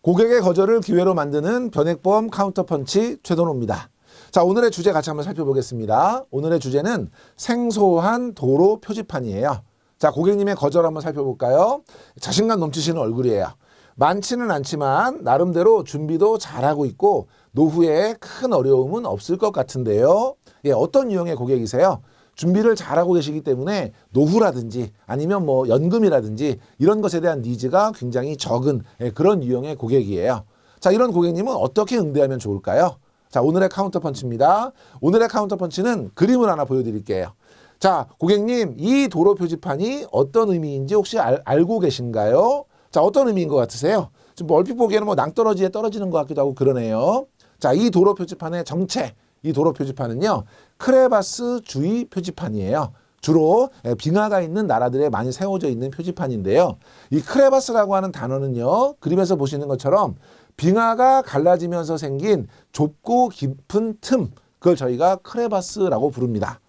고객의 거절을 기회로 만드는 변액보험 카운터펀치 최동호입니다. 자, 오늘의 주제 같이 한번 살펴보겠습니다. 오늘의 주제는 생소한 도로 표지판이에요. 자, 고객님의 거절 한번 살펴볼까요? 자신감 넘치시는 얼굴이에요. 많지는 않지만 나름대로 준비도 잘하고 있고 노후에 큰 어려움은 없을 것 같은데요. 예, 어떤 유형의 고객이세요? 준비를 잘하고 계시기 때문에 노후라든지 아니면 뭐 연금이라든지 이런 것에 대한 니즈가 굉장히 적은 그런 유형의 고객이에요. 자, 이런 고객님은 어떻게 응대하면 좋을까요? 자, 오늘의 카운터펀치입니다. 오늘의 카운터펀치는 그림을 하나 보여드릴게요. 자, 고객님, 이 도로 표지판이 어떤 의미인지 혹시 알고 계신가요? 자, 어떤 의미인 것 같으세요? 지금 얼핏 보기에는 뭐 낭떠러지에 떨어지는 것 같기도 하고 그러네요. 자, 이 도로 표지판의 정체, 이 도로 표지판은요, 크레바스 주의 표지판이에요. 주로 빙하가 있는 나라들에 많이 세워져 있는 표지판인데요. 이 크레바스라고 하는 단어는요, 그림에서 보시는 것처럼 빙하가 갈라지면서 생긴 좁고 깊은 틈, 그걸 저희가 크레바스라고 부릅니다.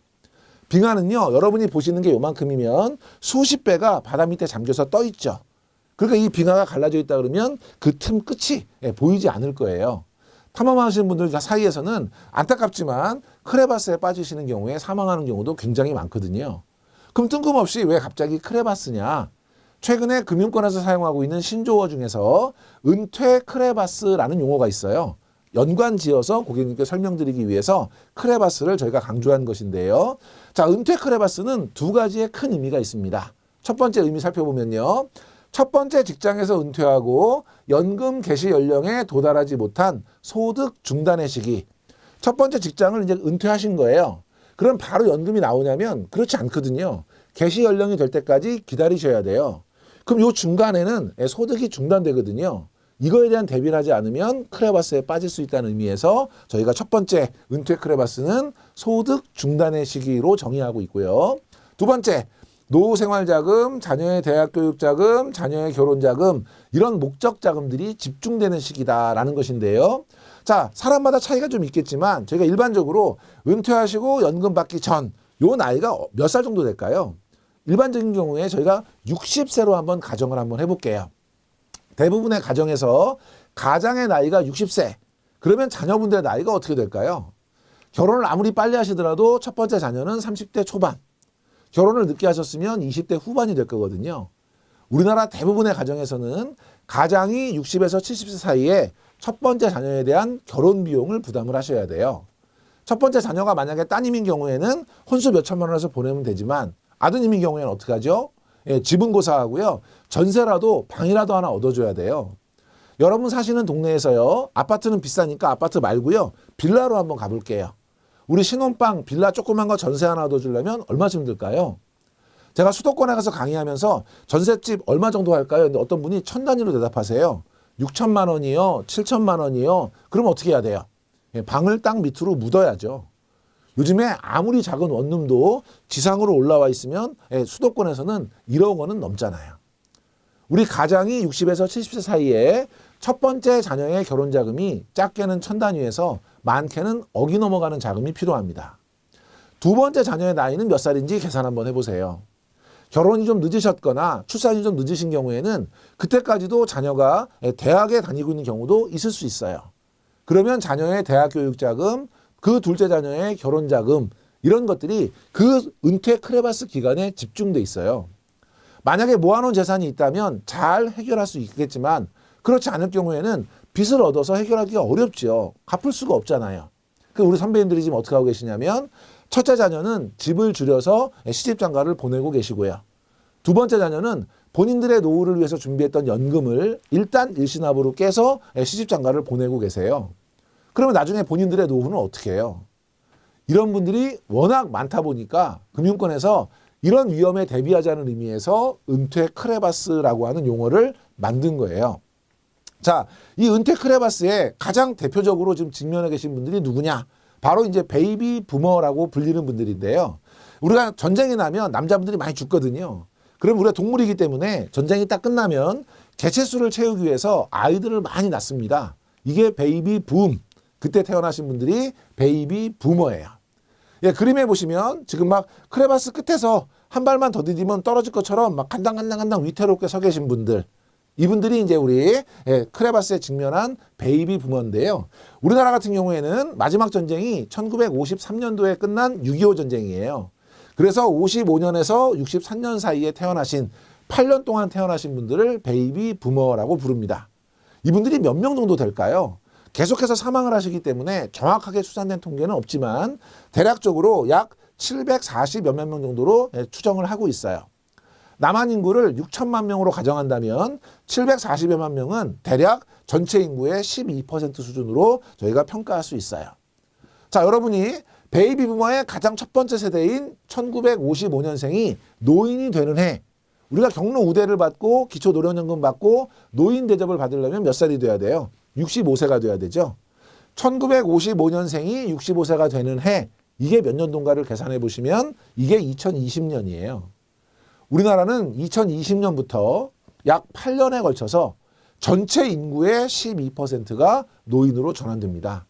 빙하는요, 여러분이 보시는 게 요만큼이면 수십 배가 바다 밑에 잠겨서 떠 있죠. 그러니까 이 빙하가 갈라져 있다 그러면 그 틈 끝이 보이지 않을 거예요. 탐험하시는 분들 사이에서는 안타깝지만 크레바스에 빠지시는 경우에 사망하는 경우도 굉장히 많거든요. 그럼 뜬금없이 왜 갑자기 크레바스냐? 최근에 금융권에서 사용하고 있는 신조어 중에서 은퇴 크레바스라는 용어가 있어요. 연관지어서 고객님께 설명드리기 위해서 크레바스를 저희가 강조한 것인데요. 자, 은퇴 크레바스는 두 가지의 큰 의미가 있습니다. 첫 번째 의미 살펴보면요. 첫 번째 직장에서 은퇴하고 연금 개시 연령에 도달하지 못한 소득 중단의 시기. 첫 번째 직장을 이제 은퇴하신 거예요. 그럼 바로 연금이 나오냐면 그렇지 않거든요. 개시 연령이 될 때까지 기다리셔야 돼요. 그럼 요 중간에는 소득이 중단되거든요. 이거에 대한 대비를 하지 않으면 크레바스에 빠질 수 있다는 의미에서 저희가 첫 번째 은퇴 크레바스는 소득 중단의 시기로 정의하고 있고요. 두 번째, 노후생활자금, 자녀의 대학교육자금, 자녀의 결혼자금 이런 목적 자금들이 집중되는 시기다라는 것인데요. 자, 사람마다 차이가 좀 있겠지만 저희가 일반적으로 은퇴하시고 연금 받기 전 요 나이가 몇 살 정도 될까요? 일반적인 경우에 저희가 60세로 한번 가정을 한번 해볼게요. 대부분의 가정에서 가장의 나이가 60세. 그러면 자녀분들의 나이가 어떻게 될까요? 결혼을 아무리 빨리 하시더라도 첫 번째 자녀는 30대 초반. 결혼을 늦게 하셨으면 20대 후반이 될 거거든요. 우리나라 대부분의 가정에서는 가장이 60에서 70세 사이에 첫 번째 자녀에 대한 결혼 비용을 부담을 하셔야 돼요. 첫 번째 자녀가 만약에 따님인 경우에는 혼수 몇 천만 원에서 보내면 되지만 아드님인 경우에는 어떻게 하죠? 예, 집은 고사하고요. 전세라도 방이라도 하나 얻어줘야 돼요. 여러분 사시는 동네에서요. 아파트는 비싸니까 아파트 말고요. 빌라로 한번 가볼게요. 우리 신혼방 빌라 조그만 거 전세 하나 얻어주려면 얼마쯤 들까요? 제가 수도권에 가서 강의하면서 전셋집 얼마 정도 할까요? 근데 어떤 분이 천 단위로 대답하세요. 6천만 원이요? 7천만 원이요? 그럼 어떻게 해야 돼요? 방을 땅 밑으로 묻어야죠. 요즘에 아무리 작은 원룸도 지상으로 올라와 있으면 수도권에서는 1억 원은 넘잖아요. 우리 가장이 60에서 70세 사이에 첫 번째 자녀의 결혼 자금이 작게는 천 단위에서 많게는 억이 넘어가는 자금이 필요합니다. 두 번째 자녀의 나이는 몇 살인지 계산 한번 해보세요. 결혼이 좀 늦으셨거나 출산이 좀 늦으신 경우에는 그때까지도 자녀가 대학에 다니고 있는 경우도 있을 수 있어요. 그러면 자녀의 대학 교육 자금, 그 둘째 자녀의 결혼 자금 이런 것들이 그 은퇴 크레바스 기간에 집중돼 있어요. 만약에 모아놓은 재산이 있다면 잘 해결할 수 있겠지만 그렇지 않을 경우에는 빚을 얻어서 해결하기가 어렵죠. 갚을 수가 없잖아요. 그 우리 선배님들이 지금 어떻게 하고 계시냐면 첫째 자녀는 집을 줄여서 시집장가를 보내고 계시고요. 두 번째 자녀는 본인들의 노후를 위해서 준비했던 연금을 일단 일시납으로 깨서 시집장가를 보내고 계세요. 그러면 나중에 본인들의 노후는 어떻게 해요? 이런 분들이 워낙 많다 보니까 금융권에서 이런 위험에 대비하자는 의미에서 은퇴 크레바스라고 하는 용어를 만든 거예요. 자, 이 은퇴 크레바스에 가장 대표적으로 지금 직면해 계신 분들이 누구냐? 바로 이제 베이비 부머라고 불리는 분들인데요. 우리가 전쟁이 나면 남자분들이 많이 죽거든요. 그럼 우리가 동물이기 때문에 전쟁이 딱 끝나면 개체수를 채우기 위해서 아이들을 많이 낳습니다. 이게 베이비 붐. 그때 태어나신 분들이 베이비 부머예요. 예, 그림에 보시면 지금 막 크레바스 끝에서 한 발만 더 디디면 떨어질 것처럼 막 간당간당 위태롭게 서 계신 분들. 이분들이 이제 우리 크레바스에 직면한 베이비 부머인데요. 우리나라 같은 경우에는 마지막 전쟁이 1953년도에 끝난 6.25 전쟁이에요. 그래서 55년에서 63년 사이에 태어나신 8년 동안 태어나신 분들을 베이비 부머라고 부릅니다. 이분들이 몇 명 정도 될까요? 계속해서 사망을 하시기 때문에 정확하게 추산된 통계는 없지만 대략적으로 약 740여 명 정도로 추정을 하고 있어요. 남한 인구를 6천만 명으로 가정한다면 740여만 명은 대략 전체 인구의 12% 수준으로 저희가 평가할 수 있어요. 자, 여러분이 베이비 부머의 가장 첫 번째 세대인 1955년생이 노인이 되는 해, 우리가 경로 우대를 받고 기초노령연금 받고 노인 대접을 받으려면 몇 살이 돼야 돼요? 65세가 돼야 되죠. 1955년생이 65세가 되는 해, 이게 몇 년도인가를 계산해 보시면 이게 2020년이에요. 우리나라는 2020년부터 약 8년에 걸쳐서 전체 인구의 12%가 노인으로 전환됩니다.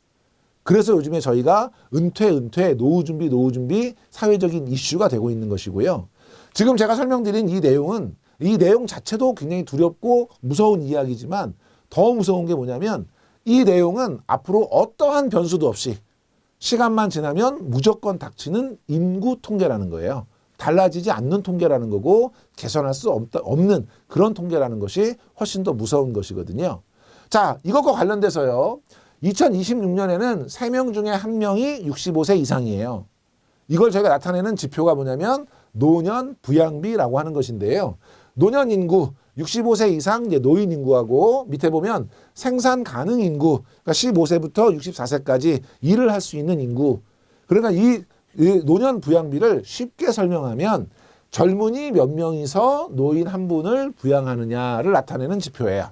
그래서 요즘에 저희가 은퇴, 노후 준비 사회적인 이슈가 되고 있는 것이고요. 지금 제가 설명드린 이 내용 자체도 굉장히 두렵고 무서운 이야기지만 더 무서운 게 뭐냐면 이 내용은 앞으로 어떠한 변수도 없이 시간만 지나면 무조건 닥치는 인구 통계라는 거예요. 달라지지 않는 통계라는 거고 개선할 수 없는 그런 통계라는 것이 훨씬 더 무서운 것이거든요. 자, 이것과 관련돼서요. 2026년에는 3명 중에 1명이 65세 이상이에요. 이걸 저희가 나타내는 지표가 뭐냐면 노년 부양비라고 하는 것인데요. 노년 인구 65세 이상 이제 노인 인구하고 밑에 보면 생산 가능 인구, 그러니까 15세부터 64세까지 일을 할 수 있는 인구. 그러니까 이 노년 부양비를 쉽게 설명하면 젊은이 몇 명이서 노인 한 분을 부양하느냐를 나타내는 지표예요.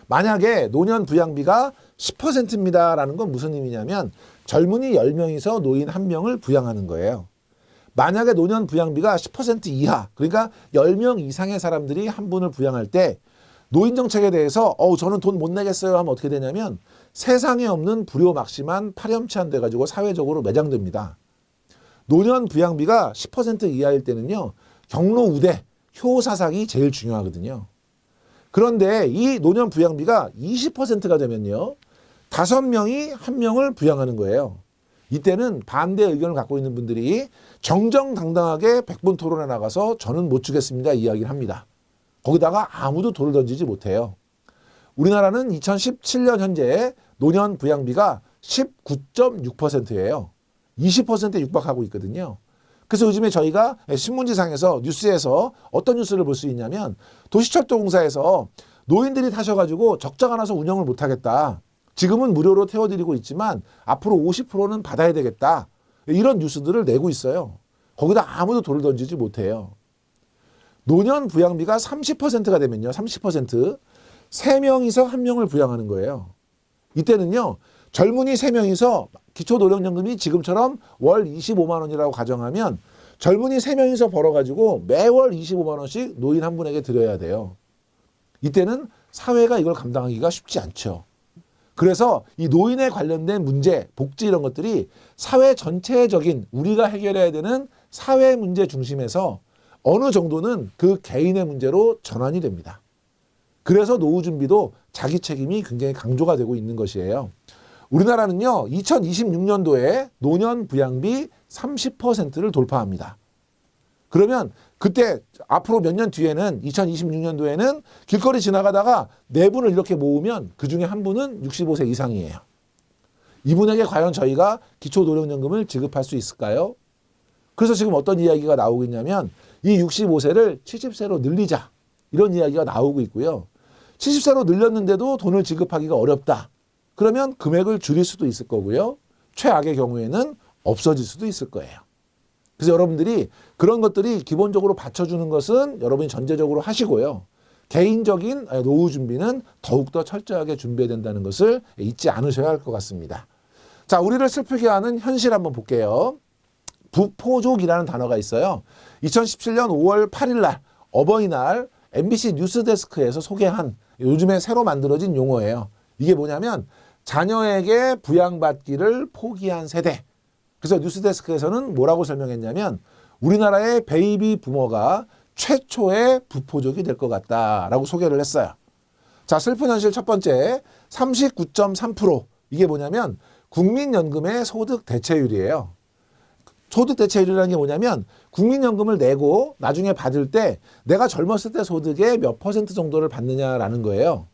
만약에 노년 부양비가 10%입니다라는 건 무슨 의미냐면 젊은이 10명이서 노인 1명을 부양하는 거예요. 만약에 노년 부양비가 10% 이하, 그러니까 10명 이상의 사람들이 한 분을 부양할 때 노인 정책에 대해서 저는 돈 못 내겠어요 하면 어떻게 되냐면 세상에 없는 불효막심한 파렴치한 돼 가지고 사회적으로 매장됩니다. 노년 부양비가 10% 이하일 때는요. 경로 우대, 효사상이 제일 중요하거든요. 그런데 이 노년 부양비가 20%가 되면요. 5명이 1명을 부양하는 거예요. 이때는 반대 의견을 갖고 있는 분들이 정정당당하게 100분 토론에 나가서 저는 못 주겠습니다 이야기를 합니다. 거기다가 아무도 돌을 던지지 못해요. 우리나라는 2017년 현재 노년 부양비가 19.6%예요. 20%에 육박하고 있거든요. 그래서 요즘에 저희가 신문지상에서 뉴스에서 어떤 뉴스를 볼 수 있냐면 도시철도공사에서 노인들이 타셔가지고 적자가 나서 운영을 못하겠다. 지금은 무료로 태워드리고 있지만 앞으로 50%는 받아야 되겠다. 이런 뉴스들을 내고 있어요. 거기다 아무도 돌을 던지지 못해요. 노년 부양비가 30%가 되면요. 30%. 3명이서 1명을 부양하는 거예요. 이때는요. 젊은이 3명이서 기초노령연금이 지금처럼 월 25만 원이라고 가정하면 젊은이 3명이서 벌어가지고 매월 25만 원씩 노인 한 분에게 드려야 돼요. 이때는 사회가 이걸 감당하기가 쉽지 않죠. 그래서 이 노인에 관련된 문제, 복지 이런 것들이 사회 전체적인 우리가 해결해야 되는 사회 문제 중심에서 어느 정도는 그 개인의 문제로 전환이 됩니다. 그래서 노후 준비도 자기 책임이 굉장히 강조가 되고 있는 것이에요. 우리나라는요, 2026년도에 노년 부양비 30%를 돌파합니다. 그러면 그때 앞으로 몇 년 뒤에는 2026년도에는 길거리 지나가다가 4분을 이렇게 모으면 그중에 한 분은 65세 이상이에요. 이분에게 과연 저희가 기초노령연금을 지급할 수 있을까요? 그래서 지금 어떤 이야기가 나오고 있냐면 이 65세를 70세로 늘리자 이런 이야기가 나오고 있고요. 70세로 늘렸는데도 돈을 지급하기가 어렵다. 그러면 금액을 줄일 수도 있을 거고요. 최악의 경우에는 없어질 수도 있을 거예요. 그래서 여러분들이 그런 것들이 기본적으로 받쳐주는 것은 여러분이 전제적으로 하시고요. 개인적인 노후 준비는 더욱더 철저하게 준비해야 된다는 것을 잊지 않으셔야 할 것 같습니다. 자, 우리를 슬프게 하는 현실 한번 볼게요. 부포족이라는 단어가 있어요. 2017년 5월 8일 날 어버이날 MBC 뉴스데스크에서 소개한 요즘에 새로 만들어진 용어예요. 이게 뭐냐면 자녀에게 부양받기를 포기한 세대. 그래서 뉴스데스크에서는 뭐라고 설명했냐면 우리나라의 베이비 부머가 최초의 부포족이 될 것 같다라고 소개를 했어요. 자, 슬픈 현실 첫 번째, 39.3%. 이게 뭐냐면 국민연금의 소득 대체율이에요. 소득 대체율이라는 게 뭐냐면 국민연금을 내고 나중에 받을 때 내가 젊었을 때 소득의 몇 퍼센트 정도를 받느냐라는 거예요.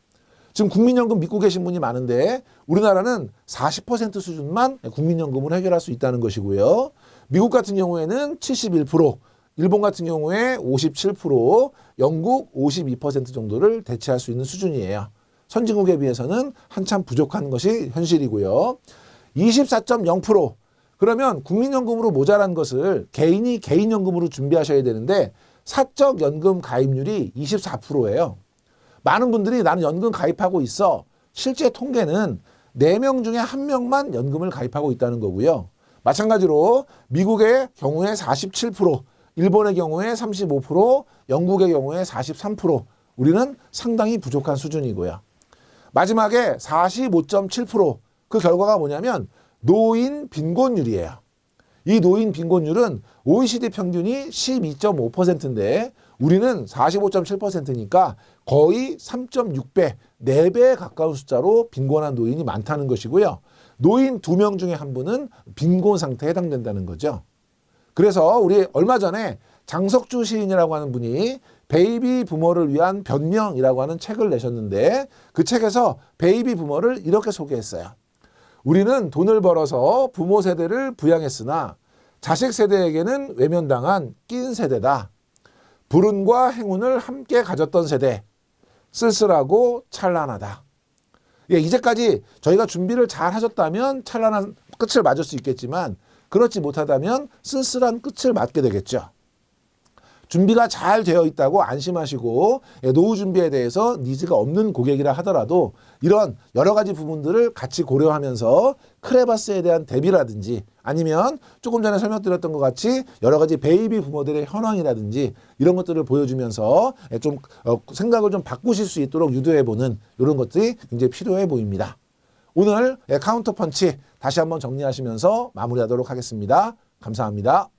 지금 국민연금 믿고 계신 분이 많은데 우리나라는 40% 수준만 국민연금을 해결할 수 있다는 것이고요. 미국 같은 경우에는 71%, 일본 같은 경우에 57%, 영국 52% 정도를 대체할 수 있는 수준이에요. 선진국에 비해서는 한참 부족한 것이 현실이고요. 24.0%. 그러면 국민연금으로 모자란 것을 개인이 개인연금으로 준비하셔야 되는데 사적 연금 가입률이 24%예요. 많은 분들이 나는 연금 가입하고 있어. 실제 통계는 4명 중에 1명만 연금을 가입하고 있다는 거고요. 마찬가지로 미국의 경우에 47%, 일본의 경우에 35%, 영국의 경우에 43%. 우리는 상당히 부족한 수준이고요. 마지막에 45.7%. 그 결과가 뭐냐면 노인 빈곤율이에요. 이 노인 빈곤율은 OECD 평균이 12.5%인데 우리는 45.7%니까 거의 3.6배, 4배에 가까운 숫자로 빈곤한 노인이 많다는 것이고요. 노인 2명 중에 1분은 빈곤 상태에 해당된다는 거죠. 그래서 우리 얼마 전에 장석주 시인이라고 하는 분이 베이비 부머를 위한 변명이라고 하는 책을 내셨는데 그 책에서 베이비 부머를 이렇게 소개했어요. 우리는 돈을 벌어서 부모 세대를 부양했으나 자식 세대에게는 외면당한 낀 세대다. 불운과 행운을 함께 가졌던 세대. 쓸쓸하고 찬란하다. 예, 이제까지 저희가 준비를 잘 하셨다면 찬란한 끝을 맞을 수 있겠지만 그렇지 못하다면 쓸쓸한 끝을 맞게 되겠죠. 준비가 잘 되어 있다고 안심하시고 노후 준비에 대해서 니즈가 없는 고객이라 하더라도 이런 여러 가지 부분들을 같이 고려하면서 크레바스에 대한 대비라든지 아니면 조금 전에 설명드렸던 것 같이 여러 가지 베이비 부모들의 현황이라든지 이런 것들을 보여주면서 좀 생각을 좀 바꾸실 수 있도록 유도해보는 이런 것들이 굉장히 필요해 보입니다. 오늘 카운터 펀치 다시 한번 정리하시면서 마무리하도록 하겠습니다. 감사합니다.